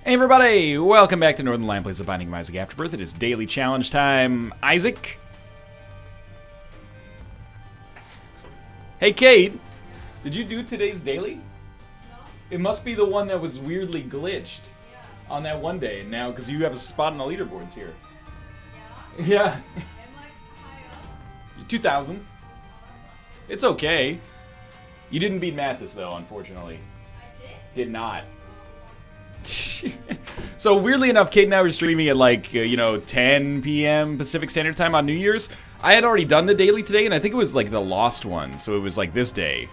Hey everybody, welcome back to Northern Lion Plays The Binding of Isaac Afterbirth. It is daily challenge time. Isaac? Hey Kate, did you do today's daily? No. It must be the one that was weirdly glitched on that one day, and now, because you have a spot on the leaderboards here. Yeah? Yeah. Am I high up? 2,000. It's okay. You didn't beat Mathis though, unfortunately. I did? Did not. So weirdly enough, Kate and I were streaming at like, 10 p.m. Pacific Standard Time on New Year's. I had already done the daily today, and I think it was like the lost one, so it was like this day.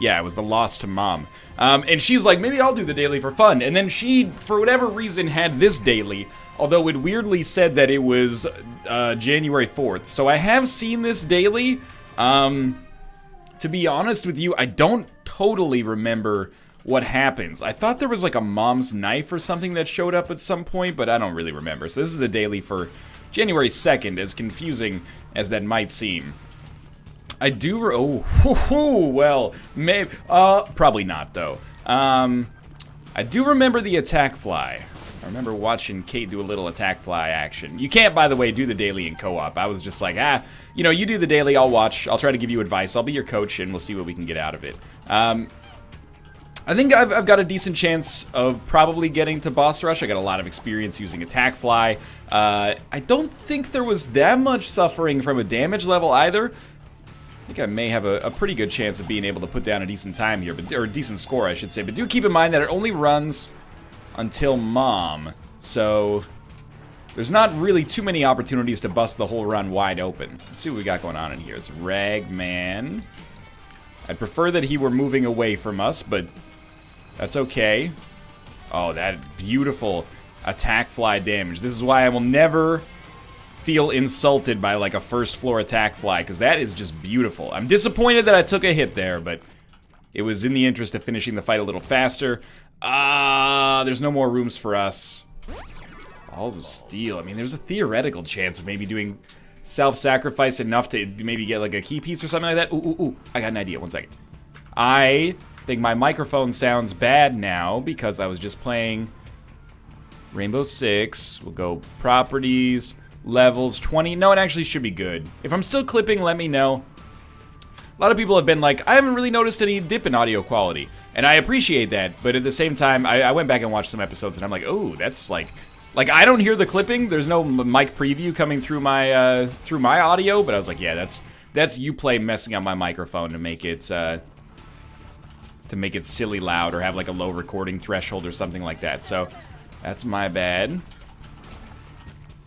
Yeah, it was the lost to mom. And she's like, maybe I'll do the daily for fun. And then she, for whatever reason, had this daily, although it weirdly said that it was January 4th. So I have seen this daily. To be honest with you, I don't totally remember what happens. I thought there was like a mom's knife or something that showed up at some point, but I don't really remember. So this is the daily for January 2nd, as confusing as that might seem. I do, well, maybe, probably not though. I do remember the attack fly. I remember watching Kate do a little attack fly action. You can't, by the way, do the daily in co-op. I was just like, you do the daily, I'll watch. I'll try to give you advice. I'll be your coach, and we'll see what we can get out of it. I think I've got a decent chance of probably getting to boss rush. I got a lot of experience using attack fly. I don't think there was that much suffering from a damage level either. I think I may have a pretty good chance of being able to put down a decent time here, or a decent score, I should say. But do keep in mind that it only runs until mom, so there's not really too many opportunities to bust the whole run wide open. Let's see what we got going on in here. It's Ragman. I'd prefer that he were moving away from us, but that's okay. Oh, that beautiful attack fly damage. This is why I will never feel insulted by like a first floor attack fly, because that is just beautiful. I'm disappointed that I took a hit there, but it was in the interest of finishing the fight a little faster. There's no more rooms for us. Balls of Steel. I mean, there's a theoretical chance of maybe doing self-sacrifice enough to maybe get like a key piece or something like that. Ooh, I got an idea. 1 second. I think my microphone sounds bad now because I was just playing Rainbow Six. We'll go properties, levels, 20. No, it actually should be good. If I'm still clipping, let me know. A lot of people have been like, I haven't really noticed any dip in audio quality. And I appreciate that, but at the same time, I went back and watched some episodes and I'm like, oh, that's like I don't hear the clipping. There's no mic preview coming through my audio, but I was like, yeah, that's Uplay messing up my microphone to make it silly loud or have like a low recording threshold or something like that. So that's my bad.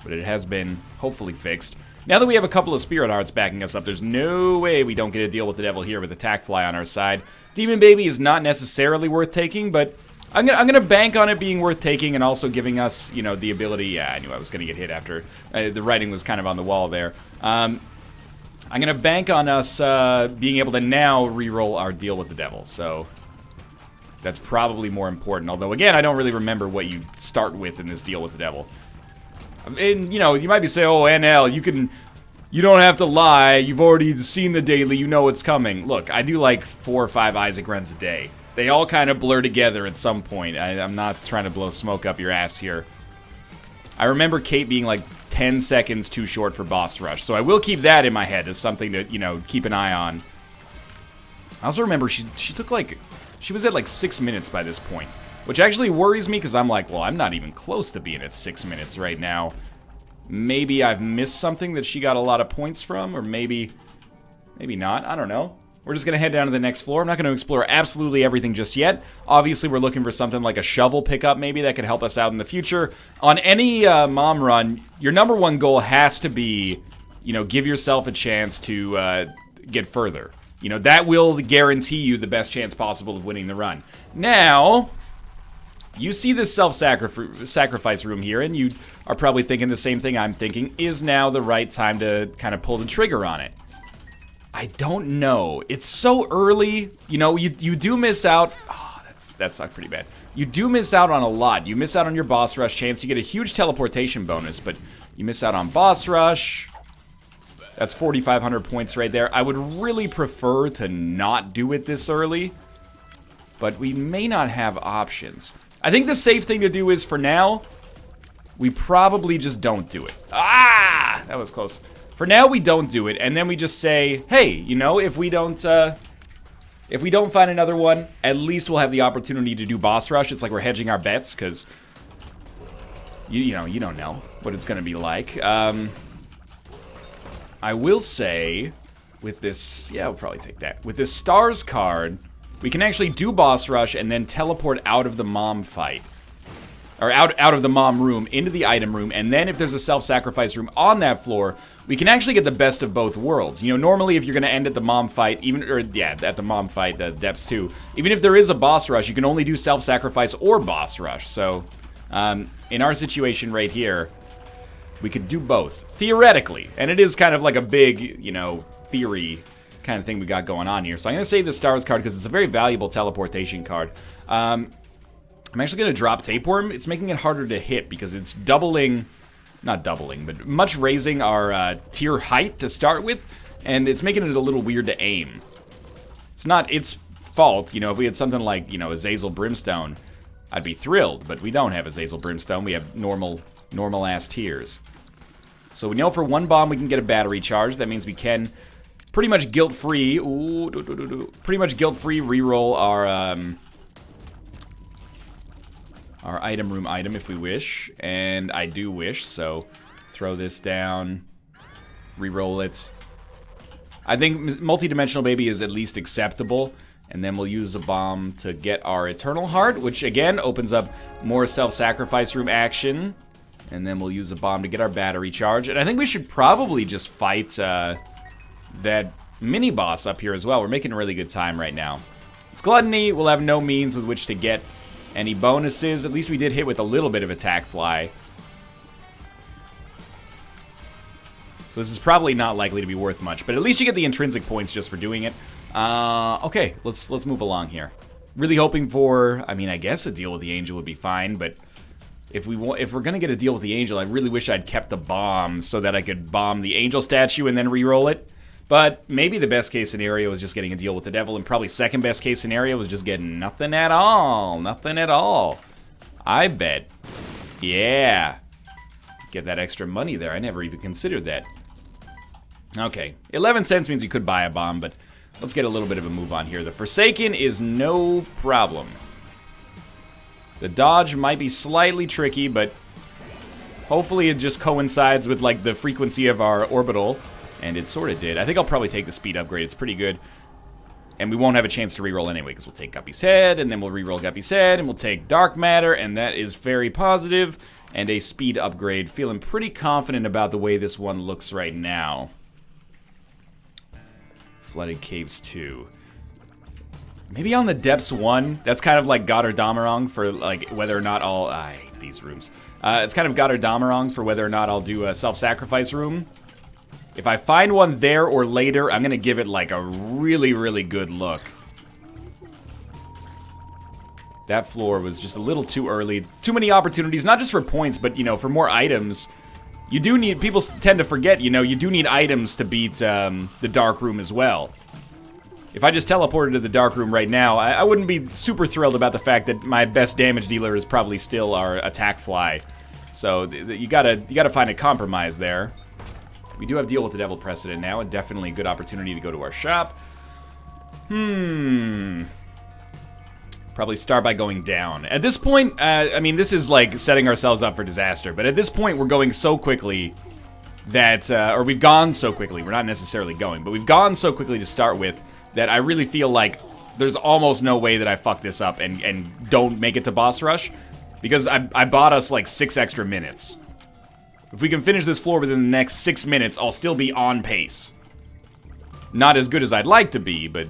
But it has been hopefully fixed. Now that we have a couple of spirit hearts backing us up, there's no way we don't get a deal with the devil here with attack fly on our side. Demon Baby is not necessarily worth taking, but I'm gonna bank on it being worth taking and also giving us, the ability. Yeah, I knew I was gonna get hit after the writing was kind of on the wall there. I'm gonna bank on us being able to now re-roll our deal with the devil. So that's probably more important. Although again, I don't really remember what you start with in this deal with the devil. And you might be saying, oh, NL, you don't have to lie. You've already seen the daily. You know it's coming. Look, I do like 4 or 5 Isaac runs a day. They all kind of blur together at some point. I'm not trying to blow smoke up your ass here. I remember Kate being like 10 seconds too short for boss rush, so I will keep that in my head as something to, keep an eye on. I also remember she took like, she was at like 6 minutes by this point, which actually worries me because I'm like, well, I'm not even close to being at 6 minutes right now. Maybe I've missed something that she got a lot of points from, or maybe not. I don't know. We're just going to head down to the next floor. I'm not going to explore absolutely everything just yet. Obviously, we're looking for something like a shovel pickup maybe that could help us out in the future. On any mom run, your number one goal has to be, give yourself a chance to get further. That will guarantee you the best chance possible of winning the run. Now, you see this self-sacrifice room here, and you are probably thinking the same thing I'm thinking. Is now the right time to kind of pull the trigger on it? I don't know. It's so early. You do miss out. Oh, that sucked pretty bad. You do miss out on a lot. You miss out on your boss rush chance. You get a huge teleportation bonus, but you miss out on boss rush. That's 4,500 points right there. I would really prefer to not do it this early, but we may not have options. I think the safe thing to do is, for now, we probably just don't do it. Ah! That was close. For now, we don't do it, and then we just say, hey, you know, if we don't find another one, at least we'll have the opportunity to do boss rush. It's like we're hedging our bets, because, you know, you don't know what it's going to be like. I will say, with this, yeah, we'll probably take that. With this stars card, we can actually do boss rush and then teleport out of the mom fight. Or out of the mom room into the item room, and then if there's a self-sacrifice room on that floor, we can actually get the best of both worlds. You know, normally if you're gonna end at the mom fight, at the mom fight, the depths too, even if there is a boss rush, you can only do self-sacrifice or boss rush. So, in our situation right here, we could do both, theoretically. And it is kind of like a big, you know, theory kind of thing we got going on here. So I'm gonna save the stars card because it's a very valuable teleportation card. I'm actually going to drop Tapeworm. It's making it harder to hit because it's doubling, not doubling, but much raising our tier height to start with, and it's making it a little weird to aim. It's not its fault, you know, if we had something like, you know, Azazel Brimstone, I'd be thrilled, but we don't have Azazel Brimstone. We have normal-ass tiers. So we know for one bomb we can get a battery charge. That means we can pretty much guilt-free, pretty much guilt-free reroll our item room item if we wish, and I do wish, so throw this down, re-roll it. I think multi-dimensional baby is at least acceptable, and then we'll use a bomb to get our Eternal Heart, which again opens up more self-sacrifice room action, and then we'll use a bomb to get our battery charge, and I think we should probably just fight that mini-boss up here as well. We're making really good time right now. It's Gluttony. We'll have no means with which to get any bonuses. At least we did hit with a little bit of attack fly. So this is probably not likely to be worth much, but at least you get the intrinsic points just for doing it. Okay, let's move along here. Really hoping for, I mean, I guess a deal with the angel would be fine, but if we're gonna get a deal with the angel, I really wish I'd kept a bomb so that I could bomb the angel statue and then re-roll it. But maybe the best case scenario was just getting a deal with the devil, and probably second best case scenario was just getting nothing at all. Nothing at all. I bet. Yeah. Get that extra money there. I never even considered that. Okay. 11 cents means we could buy a bomb, but let's get a little bit of a move on here. The Forsaken is no problem. The dodge might be slightly tricky, but hopefully it just coincides with, like, the frequency of our orbital. And it sort of did. I think I'll probably take the speed upgrade. It's pretty good. And we won't have a chance to reroll anyway, because we'll take Guppy's Head, and then we'll reroll Guppy's Head, and we'll take Dark Matter, and that is very positive. And a speed upgrade. Feeling pretty confident about the way this one looks right now. Flooded Caves 2. Maybe on the Depths 1. That's kind of like Götterdämmerung for, like, whether or not I'll... I hate these rooms. It's kind of Götterdämmerung for whether or not I'll do a self-sacrifice room. If I find one there or later, I'm gonna give it like a really, really good look. That floor was just a little too early. Too many opportunities, not just for points, but, you know, for more items. You do need, people tend to forget, you know, you do need items to beat the dark room as well. If I just teleported to the dark room right now, I wouldn't be super thrilled about the fact that my best damage dealer is probably still our attack fly. So you gotta find a compromise there. We do have Deal with the Devil precedent now, and definitely a good opportunity to go to our shop. Probably start by going down. At this point, I mean, this is like setting ourselves up for disaster, but at this point, we're going so quickly that, or we've gone so quickly, we're not necessarily going, but we've gone so quickly to start with that I really feel like there's almost no way that I fuck this up and don't make it to boss rush, because I bought us like 6 extra minutes. If we can finish this floor within the next 6 minutes, I'll still be on pace. Not as good as I'd like to be, but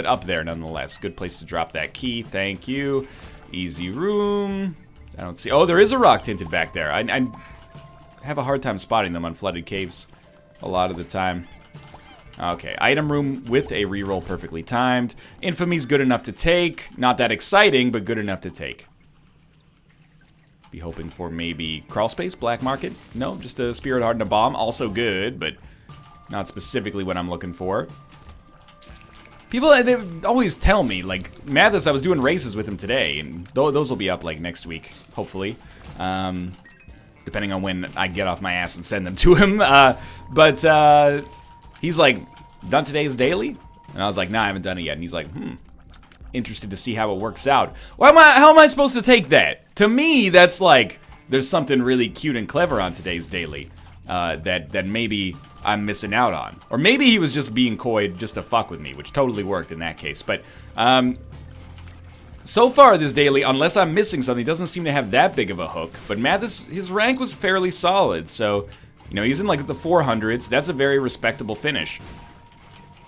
up there nonetheless. Good place to drop that key. Thank you. Easy room. I don't see... Oh, there is a rock tinted back there. I have a hard time spotting them on flooded caves a lot of the time. Okay, item room with a reroll perfectly timed. Infamy's good enough to take. Not that exciting, but good enough to take. Be hoping for maybe crawl space, black market. No, just a spirit heart and a bomb. Also good, but not specifically what I'm looking for. People, they always tell me, like, Mathis, I was doing races with him today, and those will be up, like, next week, hopefully. Depending on when I get off my ass and send them to him. But he's like, done today's daily? And I was like, nah, I haven't done it yet. And he's like, interested to see how it works out. How am I supposed to take that? To me, that's like, there's something really cute and clever on today's daily that maybe I'm missing out on. Or maybe he was just being coy just to fuck with me, which totally worked in that case. But so far this daily, unless I'm missing something, doesn't seem to have that big of a hook. But Mathis, his rank was fairly solid, so, you know, he's in like the 400s. That's a very respectable finish.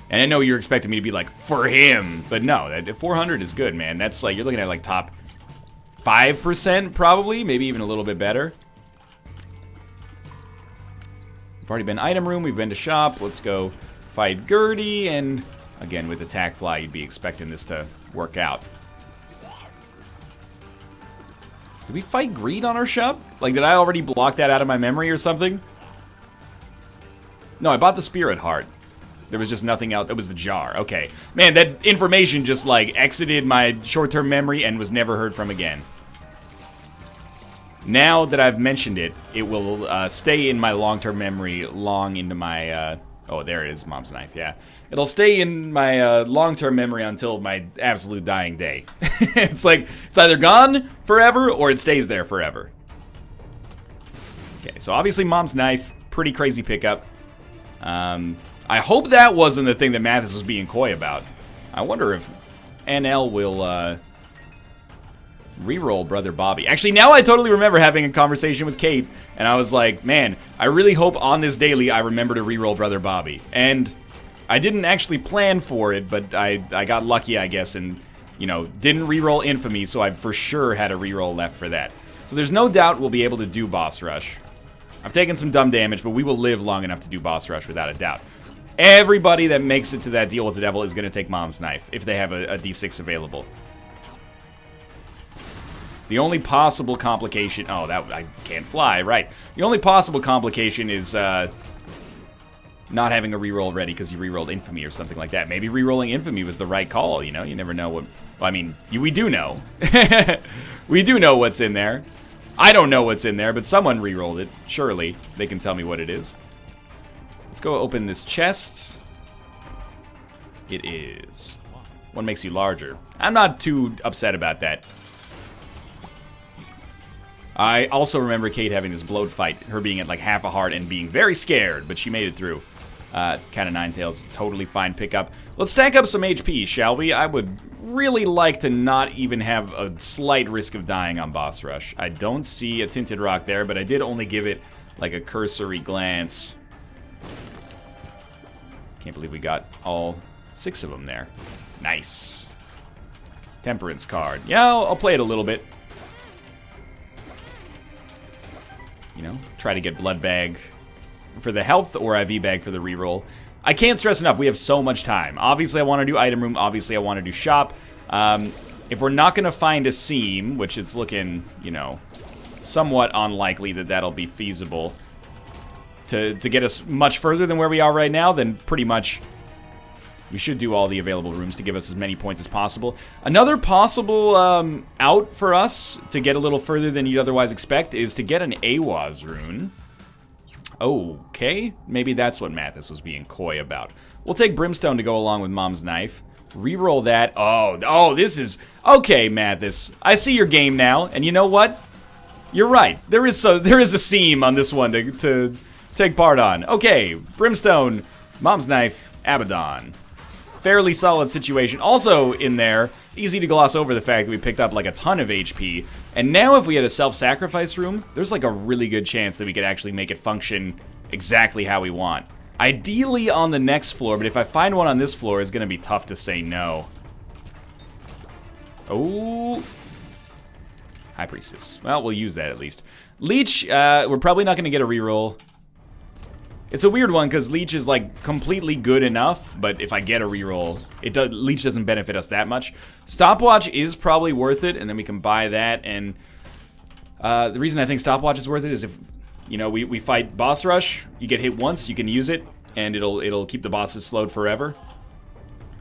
And I know you're expecting me to be like, for him, but no, that 400 is good, man. That's like, you're looking at like top 5% probably, maybe even a little bit better. We've already been item room, we've been to shop. Let's go fight Gertie, and again, with attack fly, you'd be expecting this to work out. Did we fight Greed on our shop? Like, did I already block that out of my memory or something? No, I bought the Spirit Heart. There was just nothing else. It was the jar. Okay. Man, that information just, like, exited my short-term memory and was never heard from again. Now that I've mentioned it, it will stay in my long-term memory long into my... oh, there it is, Mom's Knife, yeah. It'll stay in my long-term memory until my absolute dying day. It's like, it's either gone forever or it stays there forever. Okay, so obviously Mom's Knife, pretty crazy pickup. I hope that wasn't the thing that Mathis was being coy about. I wonder if NL will reroll Brother Bobby. Actually, now I totally remember having a conversation with Kate, and I was like, man, I really hope on this daily I remember to reroll Brother Bobby. And I didn't actually plan for it, but I got lucky, I guess, and, you know, didn't reroll Infamy, so I for sure had a reroll left for that. So there's no doubt we'll be able to do Boss Rush. I've taken some dumb damage, but we will live long enough to do Boss Rush without a doubt. Everybody that makes it to that deal with the devil is going to take Mom's Knife, if they have a D6 available. The only possible complication... Oh, that I can't fly, right. The only possible complication is not having a reroll ready because you rerolled Infamy or something like that. Maybe rerolling Infamy was the right call, you know? You never know what... Well, I mean, we do know. We do know what's in there. I don't know what's in there, but someone rerolled it. Surely they can tell me what it is. Let's go open this chest. It is. One makes you larger. I'm not too upset about that. I also remember Kate having this bloat fight, her being at like half a heart and being very scared, but she made it through. Cat of Nine Tails, totally fine pickup. Let's stack up some HP, shall we? I would really like to not even have a slight risk of dying on Boss Rush. I don't see a Tinted Rock there, but I did only give it like a cursory glance. Can't believe we got all 6 of them there. Nice. Temperance card. Yeah, I'll play it a little bit. You know, try to get Blood Bag for the health or IV Bag for the reroll. I can't stress enough, we have so much time. Obviously, I want to do item room. Obviously, I want to do shop. If we're not going to find a seam, which it's looking, you know, somewhat unlikely that that'll be feasible to get us much further than where we are right now, then pretty much we should do all the available rooms to give us as many points as possible. Another possible out for us to get a little further than you'd otherwise expect is to get an Awaz rune. Okay, maybe that's what Mathis was being coy about. We'll take Brimstone to go along with Mom's Knife. Reroll that. Oh, this is... Okay, Mathis. I see your game now, and you know what? You're right. There is a seam on this one to take part on. Okay, Brimstone, Mom's Knife, Abaddon. Fairly solid situation. Also in there, easy to gloss over the fact that we picked up like a ton of HP. And now if we had a self-sacrifice room, there's like a really good chance that we could actually make it function exactly how we want. Ideally on the next floor, but if I find one on this floor, it's going to be tough to say no. Oh. High Priestess. Well, we'll use that at least. Leech, we're probably not going to get a reroll. It's a weird one because Leech is like completely good enough, but if I get a reroll, Leech doesn't benefit us that much. Stopwatch is probably worth it, and then we can buy that. And the reason I think Stopwatch is worth it is if, you know, we fight Boss Rush, you get hit once, you can use it, and it'll keep the bosses slowed forever.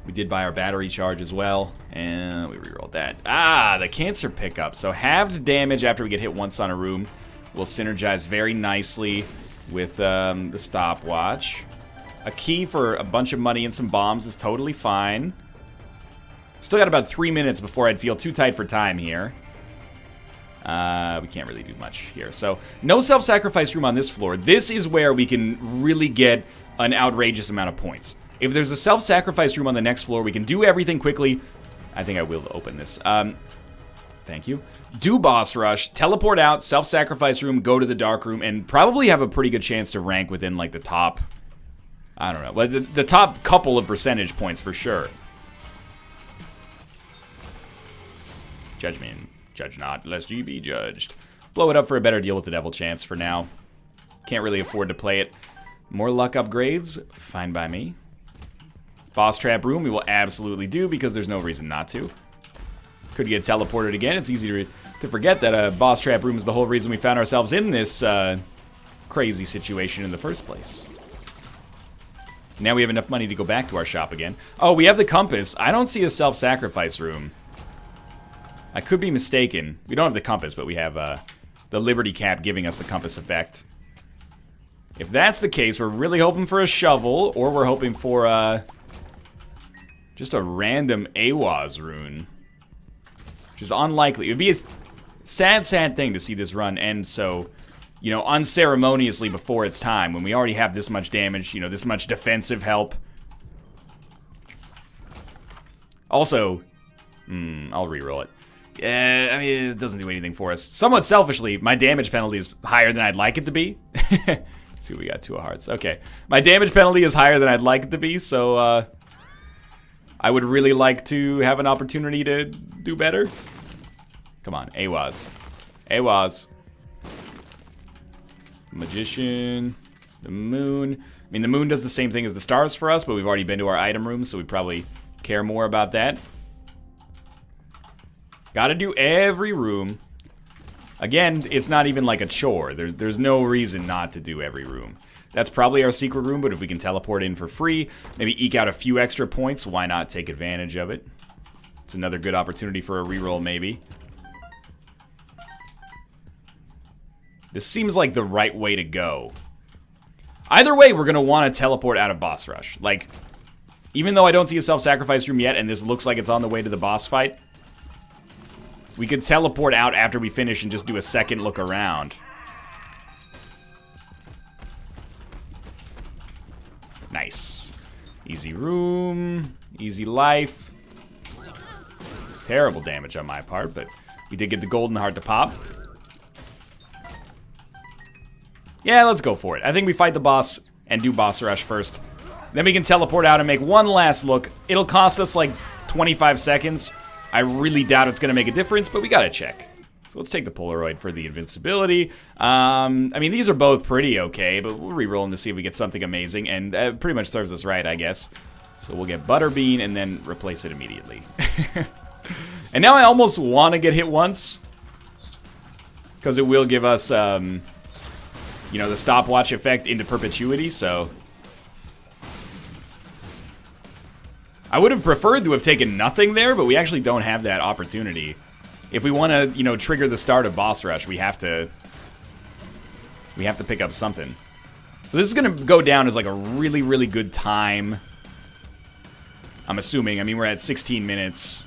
We did buy our battery charge as well, and we rerolled that. Ah, the cancer pickup. So halved damage after we get hit once on a room will synergize very nicely with the stopwatch. A key for a bunch of money and some bombs is totally fine. Still got about 3 minutes before I'd feel too tight for time here. We can't really do much here. So no self-sacrifice room on this floor. This is where we can really get an outrageous amount of points. If there's a self-sacrifice room on the next floor, we can do everything quickly. I think I will open this. Thank you. Do boss rush, teleport out, self-sacrifice room, go to the dark room, and probably have a pretty good chance to rank within like the top, I don't know, well, the top couple of percentage points for sure. Judge me and judge not, lest ye be judged. Blow it up for a better deal with the devil chance for now. Can't really afford to play it. More luck upgrades, fine by me. Boss trap room we will absolutely do because there's no reason not to. Could get teleported again. It's easy to forget that a boss trap room is the whole reason we found ourselves in this crazy situation in the first place. Now we have enough money to go back to our shop again. Oh, we have the compass. I don't see a self-sacrifice room. I could be mistaken. We don't have the compass, but we have the Liberty Cap giving us the compass effect. If that's the case, we're really hoping for a shovel, or we're hoping for just a random AWAS rune. Which is unlikely. It would be a sad, sad thing to see this run end so, you know, unceremoniously before its time, when we already have this much damage, you know, this much defensive help. Also, I'll reroll it. Yeah, I mean, it doesn't do anything for us. Somewhat selfishly, my damage penalty is higher than I'd like it to be. Let's see, we got 2 of hearts. Okay. My damage penalty is higher than I'd like it to be, so, I would really like to have an opportunity to do better. Come on, AWAS. AWAS. Magician. The moon. I mean, the moon does the same thing as the stars for us, but we've already been to our item room, so we probably care more about that. Gotta do every room. Again, it's not even like a chore. There's no reason not to do every room. That's probably our secret room, but if we can teleport in for free, maybe eke out a few extra points, why not take advantage of it? It's another good opportunity for a reroll, maybe. This seems like the right way to go. Either way, we're going to want to teleport out of boss rush. Like, even though I don't see a self-sacrifice room yet, and this looks like it's on the way to the boss fight, we could teleport out after we finish and just do a second look around. Nice. Easy room. Easy life. Terrible damage on my part, but we did get the golden heart to pop. Yeah, let's go for it. I think we fight the boss and do boss rush first. Then we can teleport out and make one last look. It'll cost us like 25 seconds. I really doubt it's going to make a difference, but we got to check. So let's take the Polaroid for the invincibility. I mean, these are both pretty okay, but we'll re-roll them to see if we get something amazing, and that pretty much serves us right, I guess. So we'll get Butterbean and then replace it immediately. And now I almost want to get hit once, because it will give us, you know, the stopwatch effect into perpetuity, so... I would have preferred to have taken nothing there, but we actually don't have that opportunity. If we want to, you know, trigger the start of boss rush, we have to pick up something. So this is going to go down as like a really, really good time. I'm assuming. I mean, we're at 16 minutes.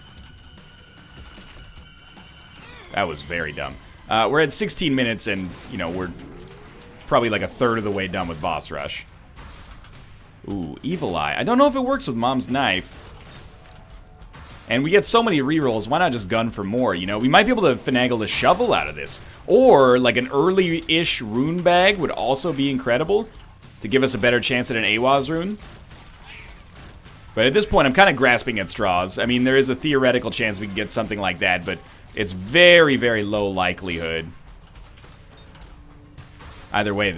That was very dumb. We're at 16 minutes and, you know, we're probably like a third of the way done with boss rush. Ooh, Evil Eye. I don't know if it works with Mom's Knife. And we get so many rerolls, why not just gun for more, you know? We might be able to finagle a shovel out of this. Or, like, an early-ish rune bag would also be incredible to give us a better chance at an AWAS rune. But at this point, I'm kind of grasping at straws. I mean, there is a theoretical chance we can get something like that, but it's very, very low likelihood. Either way,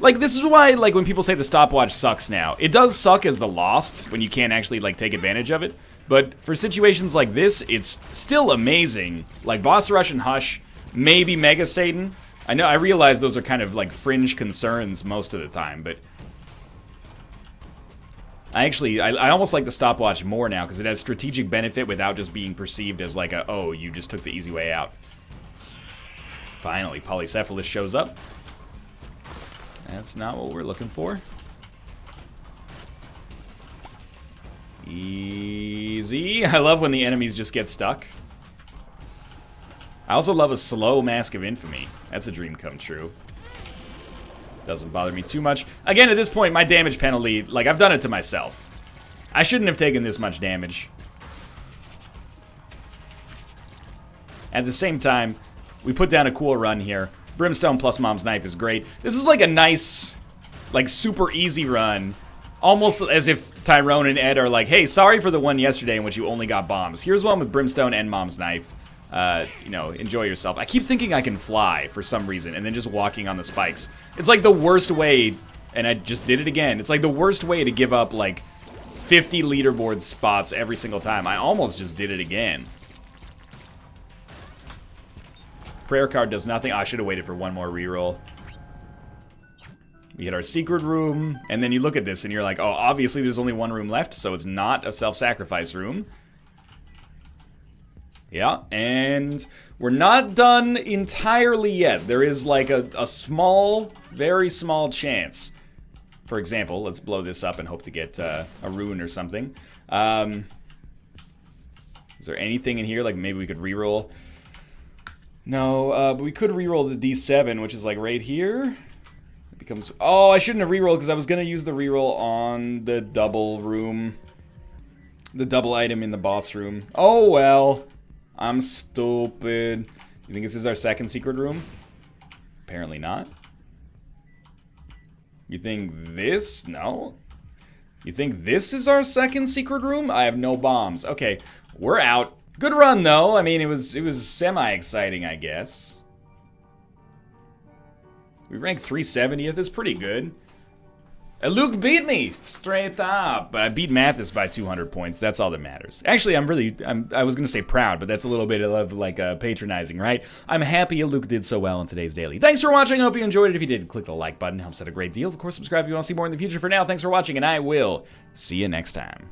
like, this is why, like, when people say the stopwatch sucks now. It does suck as the Lost, when you can't actually, like, take advantage of it. But for situations like this, it's still amazing. Like, Boss Rush and Hush, maybe Mega Satan. I realize those are kind of, like, fringe concerns most of the time, but... I almost like the stopwatch more now because it has strategic benefit without just being perceived as like a, oh, you just took the easy way out. Finally, Polycephalus shows up. That's not what we're looking for. Easy. I love when the enemies just get stuck. I also love a slow Mask of Infamy. That's a dream come true. Doesn't bother me too much. Again, at this point, my damage penalty, like, I've done it to myself. I shouldn't have taken this much damage. At the same time, we put down a cool run here. Brimstone plus Mom's Knife is great. This is like a nice, like, super easy run. Almost as if Tyrone and Ed are like, hey, sorry for the one yesterday in which you only got bombs. Here's one with Brimstone and Mom's Knife. You know, enjoy yourself. I keep thinking I can fly for some reason, and then just walking on the spikes. It's like the worst way, and I just did it again. It's like the worst way to give up, like, 50 leaderboard spots every single time. I almost just did it again. Prayer card does nothing. Oh, I should have waited for one more reroll. We hit our secret room, and then you look at this, and you're like, oh, obviously there's only one room left, so it's not a self-sacrifice room. Yeah, and we're not done entirely yet. There is like a small, very small chance. For example, let's blow this up and hope to get a rune or something. Is there anything in here? Like maybe we could reroll. No, but we could reroll the D7, which is like right here. It becomes. Oh, I shouldn't have rerolled because I was gonna use the reroll on the double room, the double item in the boss room. Oh well. I'm stupid. You think this is our second secret room? Apparently not. You think this? No. You think this is our second secret room? I have no bombs. Okay, we're out. Good run though. I mean, it was semi-exciting, I guess. We ranked 370th. That's pretty good. Luke beat me straight up, but I beat Mathis by 200 points. That's all that matters. Actually, I was gonna say proud, but that's a little bit of like patronizing, right? I'm happy Luke did so well in today's daily. Thanks for watching. I hope you enjoyed it. If you did, click the like button. Helps out a great deal. Of course, subscribe if you want to see more in the future. For now, thanks for watching, and I will see you next time.